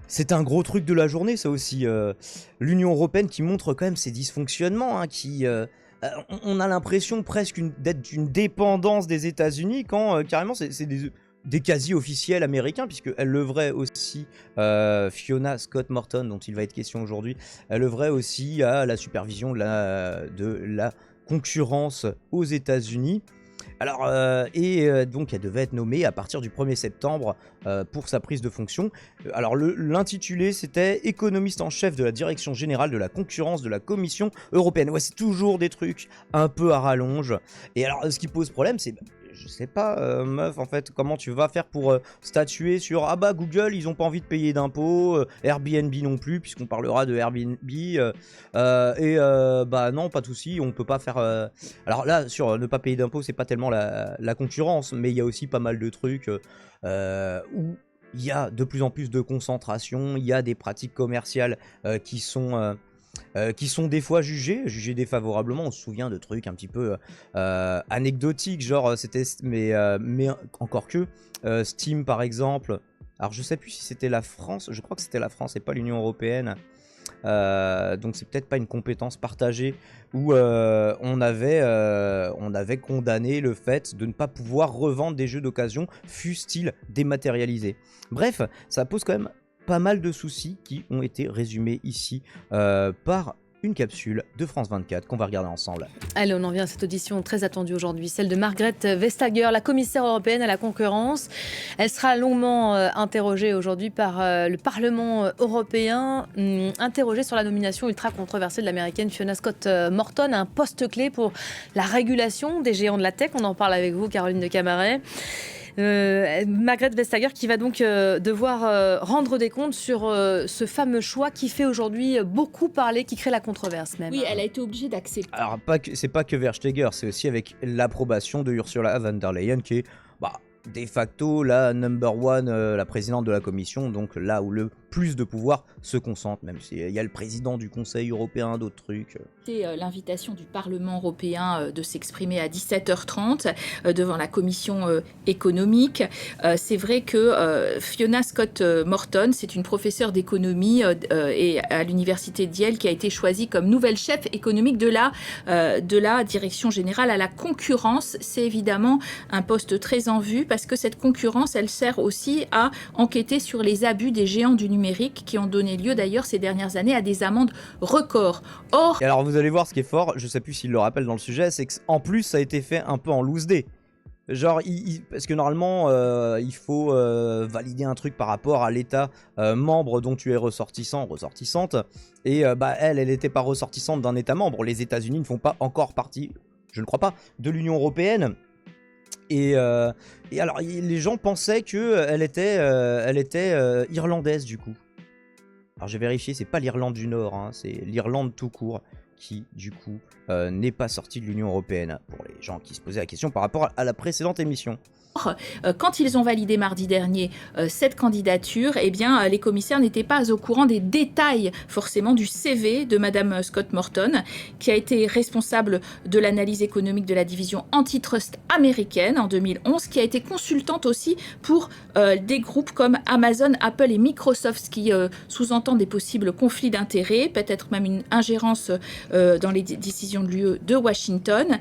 C'est un gros truc de la journée, ça aussi. L'Union européenne qui montre quand même ses dysfonctionnements, hein, on a l'impression presque d'être une dépendance des États-Unis quand carrément c'est des quasi-officiels américains, puisqu'elle œuvrait aussi, Fiona Scott Morton, dont il va être question aujourd'hui, elle œuvrait aussi à la supervision de la concurrence aux États-Unis. Alors, donc elle devait être nommée à partir du 1er septembre pour sa prise de fonction. Alors l'intitulé c'était économiste en chef de la direction générale de la concurrence de la Commission européenne. Ouais, c'est toujours des trucs un peu à rallonge. Et alors ce qui pose problème c'est, je sais pas, meuf, en fait, comment tu vas faire pour statuer sur ah bah Google ils ont pas envie de payer d'impôts, Airbnb non plus, puisqu'on parlera de Airbnb, bah non, pas de souci, on peut pas faire. Alors là, sur ne pas payer d'impôts, c'est pas tellement la concurrence, mais il y a aussi pas mal de trucs où il y a de plus en plus de concentration, il y a des pratiques commerciales qui sont des fois jugées défavorablement. On se souvient de trucs un petit peu anecdotiques, genre mais encore que Steam par exemple. Alors je sais plus si c'était la France, je crois que c'était la France et pas l'Union Européenne. Donc c'est peut-être pas une compétence partagée où on avait condamné le fait de ne pas pouvoir revendre des jeux d'occasion, fussent-ils dématérialisés. Bref, ça pose quand même pas mal de soucis qui ont été résumés ici par une capsule de France 24 qu'on va regarder ensemble. Allez, on en vient à cette audition très attendue aujourd'hui, celle de Margrethe Vestager, la commissaire européenne à la concurrence. Elle sera longuement interrogée aujourd'hui par le Parlement européen, interrogée sur la nomination ultra controversée de l'américaine Fiona Scott Morton à un poste clé pour la régulation des géants de la tech. On en parle avec vous, Caroline de Camaret. Margrethe Vestager qui va donc devoir rendre des comptes sur ce fameux choix qui fait aujourd'hui beaucoup parler, qui crée la controverse même. Oui, elle a été obligée d'accepter. Alors c'est pas que Vestager, c'est aussi avec l'approbation de Ursula von der Leyen qui est de facto la number one, la présidente de la commission, donc là où le plus de pouvoir se concentre, même s'il y a le président du Conseil européen, d'autres trucs. C'est l'invitation du Parlement européen de s'exprimer à 17h30 devant la commission économique. C'est vrai que Fiona Scott Morton, c'est une professeure d'économie et à l'université d'Yale qui a été choisie comme nouvelle chef économique de la direction générale à la concurrence. C'est évidemment un poste très en vue parce que cette concurrence, elle sert aussi à enquêter sur les abus des géants du numérique qui ont donné lieu d'ailleurs ces dernières années à des amendes records. Or, et alors vous allez voir ce qui est fort, je sais plus s'il le rappelle dans le sujet, c'est qu'en plus ça a été fait un peu en loose day. Genre, parce que normalement, il faut valider un truc par rapport à l'état membre dont tu es ressortissante. Et elle n'était pas ressortissante d'un état membre. Les États-Unis ne font pas encore partie, je ne crois pas, de l'Union Européenne. Et alors, les gens pensaient qu'elle était irlandaise du coup. Alors j'ai vérifié, c'est pas l'Irlande du Nord, hein, c'est l'Irlande tout court qui du coup n'est pas sortie de l'Union Européenne, pour les gens qui se posaient la question par rapport à la précédente émission. Quand ils ont validé mardi dernier cette candidature, eh bien, les commissaires n'étaient pas au courant des détails forcément du CV de Madame Scott Morton, qui a été responsable de l'analyse économique de la division antitrust américaine en 2011, qui a été consultante aussi pour des groupes comme Amazon, Apple et Microsoft, ce qui sous-entend des possibles conflits d'intérêts, peut-être même une ingérence dans les décisions de l'UE de Washington.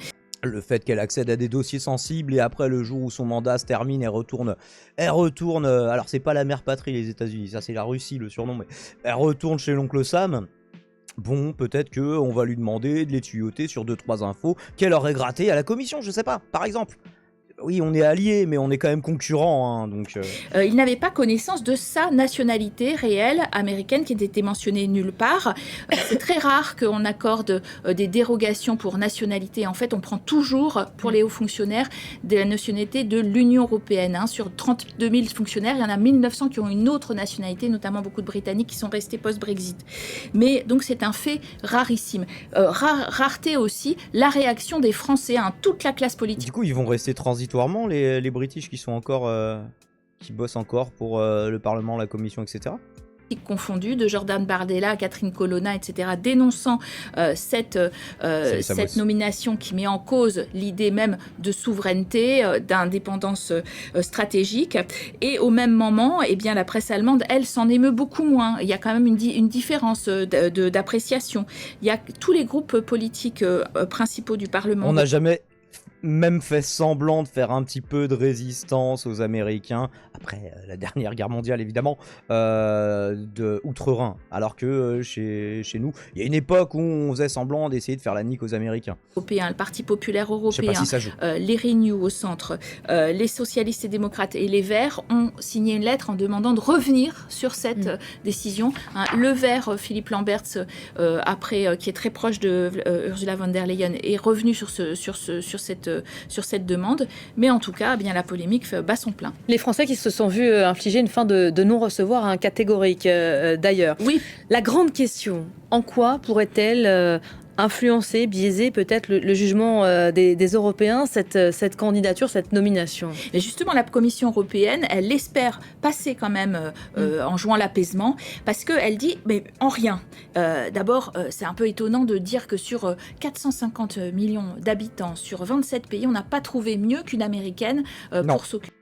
Le fait qu'elle accède à des dossiers sensibles et après le jour où son mandat se termine, elle retourne, alors c'est pas la mère patrie les États-Unis, ça c'est la Russie le surnom, mais elle retourne chez l'oncle Sam. Bon, peut-être qu'on va lui demander de les tuyauter sur 2-3 infos qu'elle aurait grattées à la commission, je sais pas, par exemple. Oui, on est alliés, mais on est quand même concurrents, hein, donc... Il n'avait pas connaissance de sa nationalité réelle américaine qui n'était mentionnée nulle part. C'est très rare qu'on accorde des dérogations pour nationalité. En fait, on prend toujours, pour les hauts fonctionnaires, de la nationalité de l'Union européenne. Hein. Sur 32 000 fonctionnaires, il y en a 1900 qui ont une autre nationalité, notamment beaucoup de Britanniques qui sont restés post-Brexit. Mais donc, c'est un fait rarissime. Rareté aussi, la réaction des Français, hein, toute la classe politique. Du coup, ils vont rester transitoirement, les British qui sont encore... qui bossent encore pour le Parlement, la Commission, etc. confondus, de Jordan Bardella, Catherine Colonna, etc., dénonçant cette nomination qui met en cause l'idée même de souveraineté, d'indépendance stratégique. Et au même moment, eh bien, la presse allemande, elle, s'en émeut beaucoup moins. Il y a quand même une différence d'appréciation. Il y a tous les groupes politiques principaux du Parlement. On n'a jamais même fait semblant de faire un petit peu de résistance aux Américains, après la dernière guerre mondiale évidemment, de Outre-Rhin, alors que chez nous, il y a une époque où on faisait semblant d'essayer de faire la nique aux Américains. Le Parti populaire européen, je sais pas si ça joue. Les Renew au centre, les socialistes et démocrates et les Verts ont signé une lettre en demandant de revenir sur cette décision. Le Vert, Philippe Lamberts, qui est très proche de Ursula von der Leyen, est revenu sur cette demande, mais en tout cas, eh bien, la polémique bat son plein. Les Français qui se sont vus infliger une fin de non-recevoir catégorique, d'ailleurs. Oui. La grande question, en quoi pourrait-elle influencer, biaiser peut-être le jugement des Européens, cette candidature, cette nomination? Et justement, la Commission européenne, elle espère passer quand même en jouant l'apaisement, parce qu'elle dit, mais en rien. D'abord, c'est un peu étonnant de dire que sur 450 millions d'habitants, sur 27 pays, on n'a pas trouvé mieux qu'une Américaine pour s'occuper.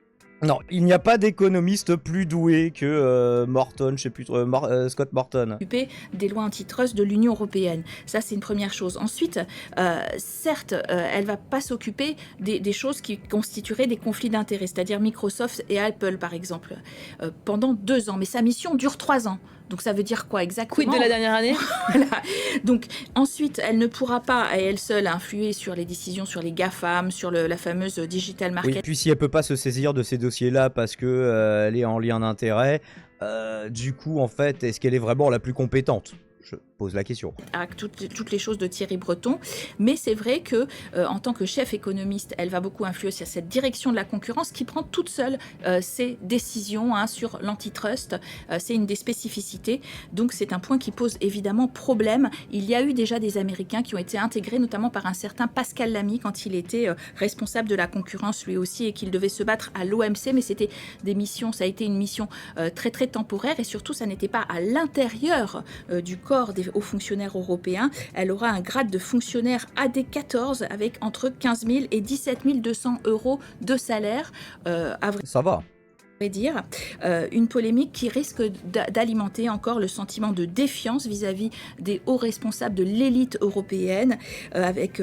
Non, il n'y a pas d'économiste plus doué que Morton, je sais plus, Scott Morton. Des lois antitrust de l'Union européenne. Ça, c'est une première chose. Ensuite, certes, elle ne va pas s'occuper des choses qui constitueraient des conflits d'intérêts, c'est-à-dire Microsoft et Apple, par exemple, pendant 2 ans. Mais sa mission dure 3 ans. Donc ça veut dire quoi exactement? Quid de la dernière année? Voilà. Donc ensuite, elle ne pourra pas, à elle seule, influer sur les décisions sur les GAFAM, sur la fameuse digital market. Oui, puis si elle peut pas se saisir de ces dossiers-là parce que elle est en lien d'intérêt, du coup, en fait, est-ce qu'elle est vraiment la plus compétente? Je pose la question. Avec toutes les choses de Thierry Breton, mais c'est vrai que en tant que chef économiste, elle va beaucoup influer sur cette direction de la concurrence qui prend toute seule ses décisions sur l'antitrust. C'est une des spécificités, donc c'est un point qui pose évidemment problème. Il y a eu déjà des Américains qui ont été intégrés, notamment par un certain Pascal Lamy quand il était responsable de la concurrence lui aussi et qu'il devait se battre à l'OMC, mais c'était des missions, ça a été une mission très très temporaire et surtout ça n'était pas à l'intérieur du corps des hauts fonctionnaires européens. Elle aura un grade de fonctionnaire AD14 avec entre 15 000 et 17 200 euros de salaire. Ça va. Dire, une polémique qui risque d'alimenter encore le sentiment de défiance vis-à-vis des hauts responsables de l'élite européenne, avec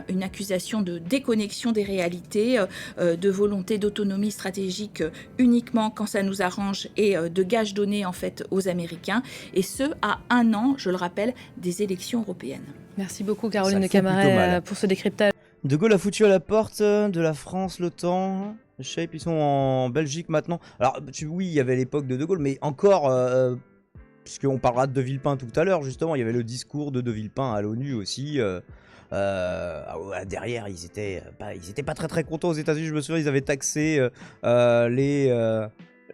une accusation de déconnexion des réalités, de volonté d'autonomie stratégique uniquement quand ça nous arrange et de gages donnés en fait aux Américains, et ce à 1 an, je le rappelle, des élections européennes. Merci beaucoup Caroline de Camaret pour ce décryptage. De Gaulle a foutu à la porte de la France l'OTAN. Shape, ils sont en Belgique maintenant. Alors, oui, il y avait l'époque de Gaulle, mais encore, puisqu'on parlera de Villepin tout à l'heure, justement, il y avait le discours de Villepin à l'ONU aussi. Derrière, ils étaient pas très très contents aux États-Unis. Je me souviens, ils avaient taxé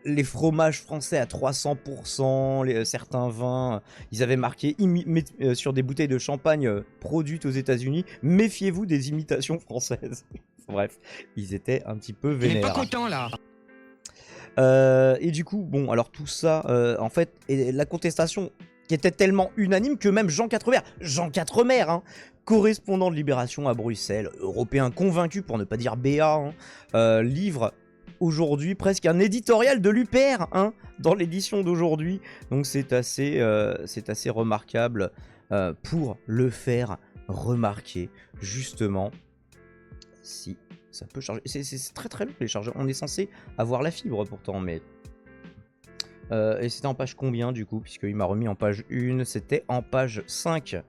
les fromages français à 300%, certains vins. Ils avaient marqué sur des bouteilles de champagne produites aux États-Unis, méfiez-vous des imitations françaises. Bref, ils étaient un petit peu vénères. Il est pas content là. Et du coup, bon, alors tout ça, en fait, et la contestation qui était tellement unanime que même Jean Quatremer, hein, correspondant de Libération à Bruxelles, européen convaincu pour ne pas dire BA, livre aujourd'hui presque un éditorial de l'UPR dans l'édition d'aujourd'hui. Donc c'est assez remarquable pour le faire remarquer, justement. Si ça peut charger, c'est très très long les chargeurs. On est censé avoir la fibre pourtant, mais et c'était en page combien du coup, puisqu'il m'a remis en page 1, c'était en page 5,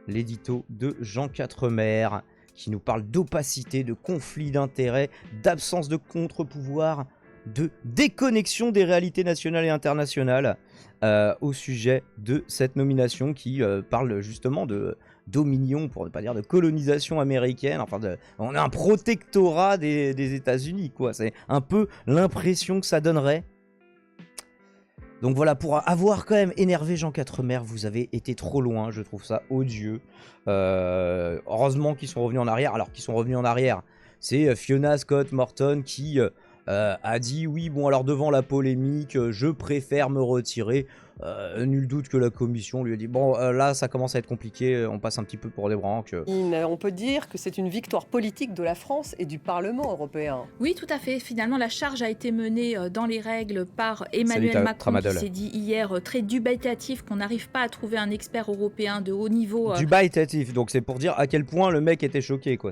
l'édito de Jean Quatremer qui nous parle d'opacité, de conflit d'intérêts, d'absence de contre-pouvoir, de déconnexion des réalités nationales et internationales au sujet de cette nomination qui parle justement de dominion, pour ne pas dire de colonisation américaine. Enfin, on a un protectorat des États-Unis, quoi. C'est un peu l'impression que ça donnerait. Donc voilà, pour avoir quand même énervé Jean Quatremer, vous avez été trop loin, je trouve ça odieux. Heureusement qu'ils sont revenus en arrière. Alors qu'ils sont revenus en arrière, c'est Fiona Scott Morton qui a dit oui, bon alors devant la polémique, je préfère me retirer. nul doute que la commission lui a dit bon, là ça commence à être compliqué, on passe un petit peu pour des branques. On peut dire que c'est une victoire politique de la France et du Parlement européen. Oui, tout à fait. Finalement, la charge a été menée dans les règles par Emmanuel Macron, Tramadol. qui s'est dit hier très dubitatif qu'on n'arrive pas à trouver un expert européen de haut niveau Dubitatif, donc c'est pour dire à quel point le mec était choqué, quoi.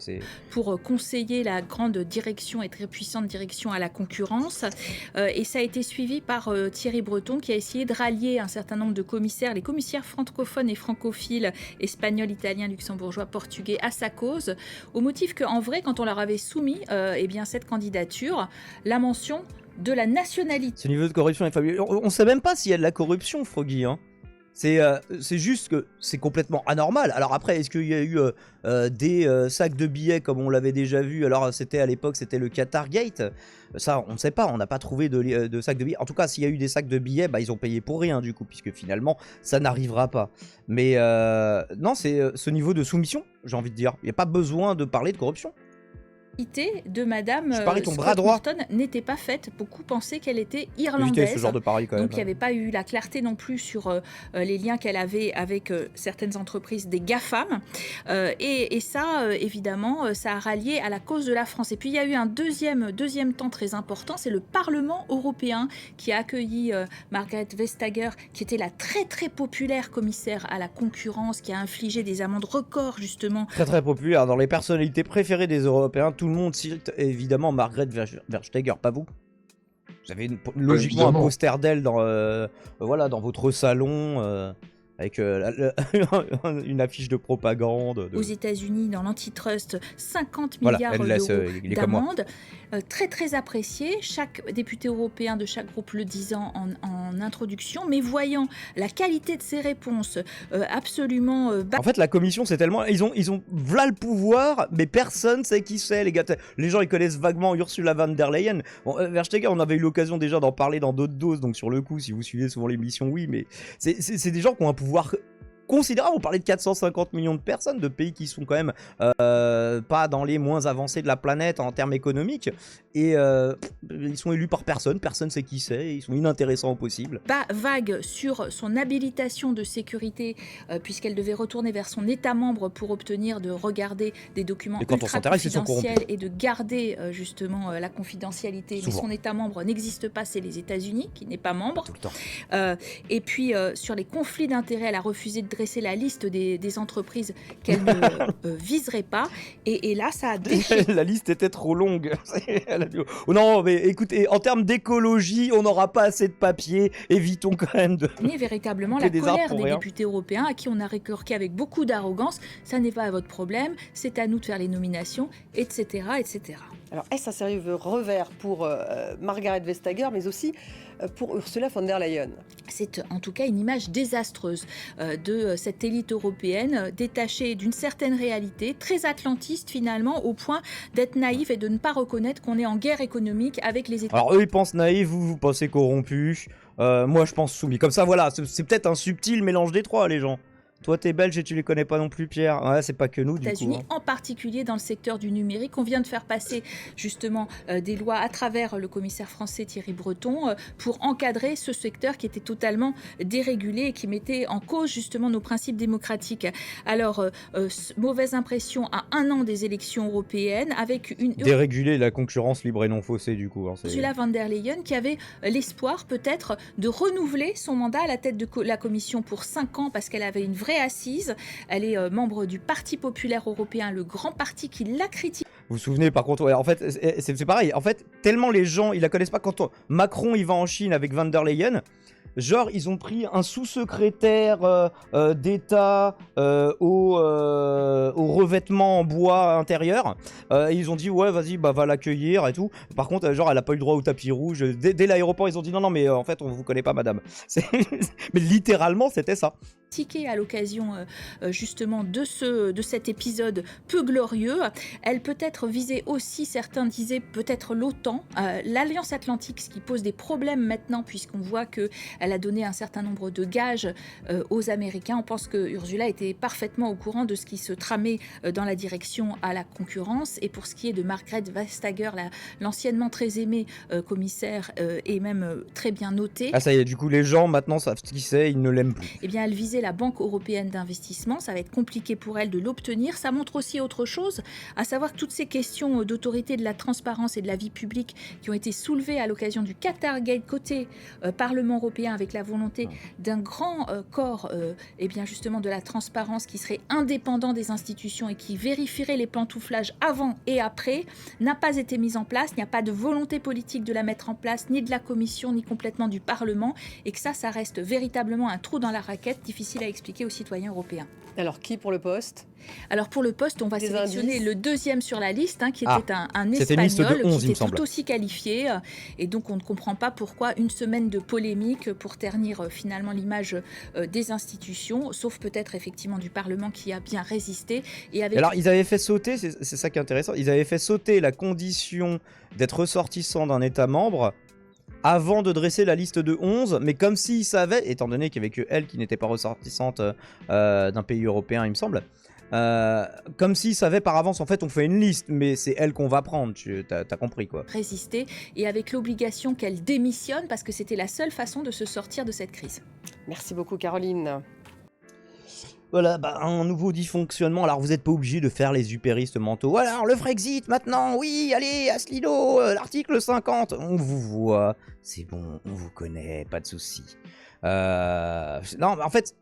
pour conseiller la grande direction et très puissante direction à la concurrence. Et ça a été suivi par Thierry Breton, qui a essayé de rallier un certain nombre de commissaires, les commissaires francophones et francophiles, espagnols, italiens, luxembourgeois, portugais, à sa cause, au motif qu'en vrai, quand on leur avait soumis eh bien, cette candidature, la mention de la nationalité. Ce niveau de corruption est fabuleux. On sait même pas s'il y a de la corruption, Froggy, hein. C'est juste que c'est complètement anormal. Alors après, est-ce qu'il y a eu des sacs de billets comme on l'avait déjà vu? Alors à l'époque, c'était le Qatar Gate. Ça, on ne sait pas, on n'a pas trouvé de sacs de billets. En tout cas, s'il y a eu des sacs de billets, bah, ils ont payé pour rien du coup, puisque finalement, ça n'arrivera pas. Mais non, c'est ce niveau de soumission, j'ai envie de dire. Il n'y a pas besoin de parler de corruption. De Madame Je parie ton bras Scott droit. Morton n'était pas faite. Beaucoup pensaient qu'elle était Éviter irlandaise. ce genre de pari quand même. Donc il n'y avait pas eu la clarté non plus sur les liens qu'elle avait avec certaines entreprises des GAFAM. Et ça, évidemment, ça a rallié à la cause de la France. Et puis il y a eu un deuxième temps très important, c'est le Parlement européen qui a accueilli Margrethe Vestager, qui était la très très populaire commissaire à la concurrence, qui a infligé des amendes records justement. Très très populaire. Dans les personnalités préférées des Européens, tout le monde cite évidemment Margrethe Vestager, pas vous? Vous avez logiquement un poster d'elle dans votre salon avec une affiche de propagande. Aux États-Unis, dans l'antitrust, 50 Voilà, milliards elle laisse, d'euros il est comme moi. d'amende. Très très apprécié, chaque député européen de chaque groupe le disant en introduction, mais voyant la qualité de ses réponses absolument En fait, la commission, c'est tellement... Ils ont v'là le pouvoir, mais personne sait qui c'est, les gars. Les gens, ils connaissent vaguement Ursula von der Leyen. Bon, Verstager, on avait eu l'occasion déjà d'en parler dans d'autres doses, donc sur le coup, si vous suivez souvent l'émission, oui, mais c'est des gens qui ont un pouvoir considérable. On parlait de 450 millions de personnes, de pays qui sont quand même pas dans les moins avancés de la planète en termes économiques, et ils sont élus par personne sait qui c'est, ils sont inintéressants au possible. Pas vague sur son habilitation de sécurité, puisqu'elle devait retourner vers son État membre pour obtenir de regarder des documents ultra confidentiels et de garder justement la confidentialité. Souvent. Mais son État membre n'existe pas, c'est les États-Unis qui n'est pas membre. Tout le temps. Et puis sur les conflits d'intérêts, elle a refusé de dresser la liste des entreprises qu'elle ne viserait pas. Et là, ça a déchiré. La liste était trop longue. Elle a dit, oh non, mais écoutez, en termes d'écologie, on n'aura pas assez de papier. Évitons quand même de... Véritablement la colère des députés européens à qui on a rétorqué avec beaucoup d'arrogance. Ça n'est pas votre problème, c'est à nous de faire les nominations, etc. etc. Alors, est-ce un sérieux revers pour Margrethe Vestager, mais aussi pour Ursula von der Leyen? C'est en tout cas une image désastreuse de cette élite européenne, détachée d'une certaine réalité, très atlantiste finalement, au point d'être naïve et de ne pas reconnaître qu'on est en guerre économique avec les États-Unis. Alors eux, ils pensent naïfs, vous pensez corrompus. Moi, je pense soumis. Comme ça, voilà, c'est peut-être un subtil mélange des trois, les gens. Toi, t'es belge et tu les connais pas non plus, Pierre. Ouais, c'est pas que nous, du coup. États-Unis, en particulier dans le secteur du numérique. On vient de faire passer justement des lois à travers le commissaire français Thierry Breton pour encadrer ce secteur qui était totalement dérégulé et qui mettait en cause justement nos principes démocratiques. Alors, mauvaise impression à un an des élections européennes avec une... Déréguler la concurrence libre et non faussée, du coup. Hein, Ursula von der Leyen qui avait l'espoir peut-être de renouveler son mandat à la tête de la Commission pour 5 ans parce qu'elle avait une vraie assise. Elle est membre du Parti populaire européen, le grand parti qui l'a critiqué. Vous vous souvenez, par contre, ouais, en fait, c'est pareil. En fait, tellement les gens, ils la connaissent pas. Quand Macron, il va en Chine avec von der Leyen, genre, ils ont pris un sous-secrétaire d'État au revêtement en bois intérieur. Et ils ont dit, ouais, vas-y, bah, va l'accueillir et tout. Par contre, genre, elle a pas eu le droit au tapis rouge. Dès l'aéroport, ils ont dit, non, mais en fait, on vous connaît pas, madame. Mais littéralement, c'était ça. À l'occasion justement de cet épisode peu glorieux. Elle peut-être visait aussi, certains disaient peut-être l'OTAN, l'Alliance Atlantique, ce qui pose des problèmes maintenant puisqu'on voit que elle a donné un certain nombre de gages aux Américains. On pense que Ursula était parfaitement au courant de ce qui se tramait dans la direction à la concurrence. Et pour ce qui est de Margrethe Vestager, l'anciennement très aimée commissaire et même très bien notée. Ah ça y est, du coup les gens maintenant savent ce qui c'est, ils ne l'aiment plus. Eh bien, elle visait la Banque européenne d'investissement. Ça va être compliqué pour elle de l'obtenir. Ça montre aussi autre chose, à savoir que toutes ces questions d'autorité, de la transparence et de la vie publique qui ont été soulevées à l'occasion du Qatargate côté Parlement européen, avec la volonté d'un grand corps eh bien justement de la transparence qui serait indépendant des institutions et qui vérifierait les pantouflages avant et après, n'a pas été mise en place. Il n'y a pas de volonté politique de la mettre en place, ni de la Commission, ni complètement du Parlement, et que ça reste véritablement un trou dans la raquette, difficile à expliquer aux citoyens européens. Alors, qui pour le poste? Alors pour le poste, on va Des sélectionner indices. le deuxième sur la liste, qui était un c'était une liste de Espagnol 11, qui il me était semble. tout aussi qualifié. Et donc on ne comprend pas pourquoi une semaine de polémique pour ternir finalement l'image des institutions, sauf peut-être effectivement du Parlement qui a bien résisté. Et avec... Alors ils avaient fait sauter, c'est ça qui est intéressant, ils avaient fait sauter la condition d'être ressortissant d'un État membre avant de dresser la liste de 11, mais comme s'ils savaient, étant donné qu'il n'y avait que elle qui n'était pas ressortissante d'un pays européen, il me semble, comme s'ils savaient par avance, en fait on fait une liste, mais c'est elle qu'on va prendre, t'as compris quoi. résister, et avec l'obligation qu'elle démissionne, parce que c'était la seule façon de se sortir de cette crise. Merci beaucoup, Caroline. Voilà, bah, un nouveau dysfonctionnement. Alors vous n'êtes pas obligé de faire les upéristes mentaux. Alors le Frexit maintenant, oui, allez, Asselineau, l'article 50. On vous voit, c'est bon, on vous connaît, pas de souci. Non, mais en fait,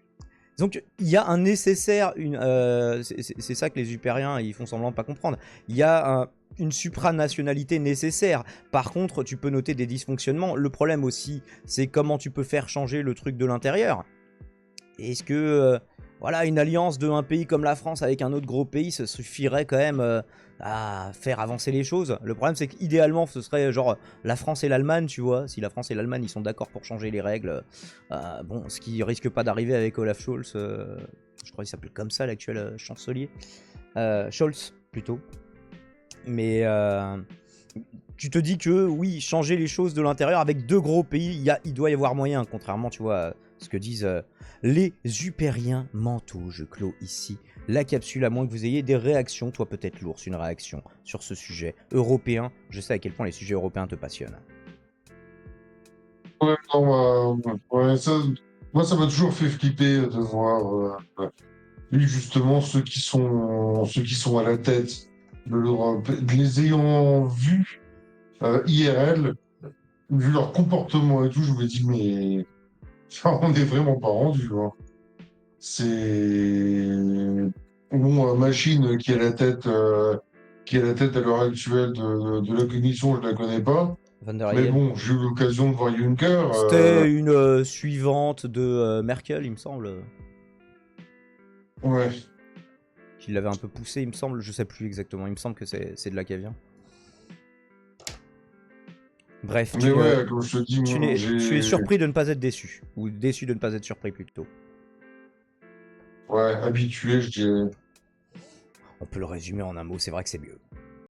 donc il y a un nécessaire, c'est ça que les upériens ils font semblant de pas comprendre. Il y a une supranationalité nécessaire. Par contre, tu peux noter des dysfonctionnements. Le problème aussi, c'est comment tu peux faire changer le truc de l'intérieur. Est-ce que voilà, une alliance d'un pays comme la France avec un autre gros pays, ça suffirait quand même à faire avancer les choses? Le problème, c'est qu'idéalement, ce serait genre la France et l'Allemagne, tu vois. Si la France et l'Allemagne, ils sont d'accord pour changer les règles, bon, ce qui risque pas d'arriver avec Olaf Scholz, je crois qu'il s'appelle comme ça, l'actuel chancelier. Scholz, plutôt. Mais tu te dis que, oui, changer les choses de l'intérieur avec deux gros pays, il doit y avoir moyen, contrairement, tu vois, à ce que disent les upériens mentaux. Je clôt ici la capsule, à moins que vous ayez des réactions, toi peut-être l'ours, une réaction sur ce sujet européen. Je sais à quel point les sujets européens te passionnent. Ouais, non, ouais, moi, ça m'a toujours fait flipper de voir, lui, justement, ceux qui sont à la tête de l'Europe, les ayant vus IRL, vu leur comportement et tout, je me dis, mais enfin, on n'est vraiment pas rendu, hein. C'est bon, Machine qui est à la tête à l'heure actuelle de la commission, je la connais pas. Van der Mais Leyen. bon, j'ai eu l'occasion de voir Juncker. C'était une suivante de Merkel, il me semble. Ouais. Qui l'avait un peu poussé, il me semble. Je sais plus exactement. Il me semble que c'est de là qu'elle vient. Bref, Mais ouais, comme je te dis, moi, tu es surpris de ne pas être déçu. Ou déçu de ne pas être surpris, plutôt. Ouais, habitué, je dirais. On peut le résumer en un mot, c'est vrai que c'est mieux.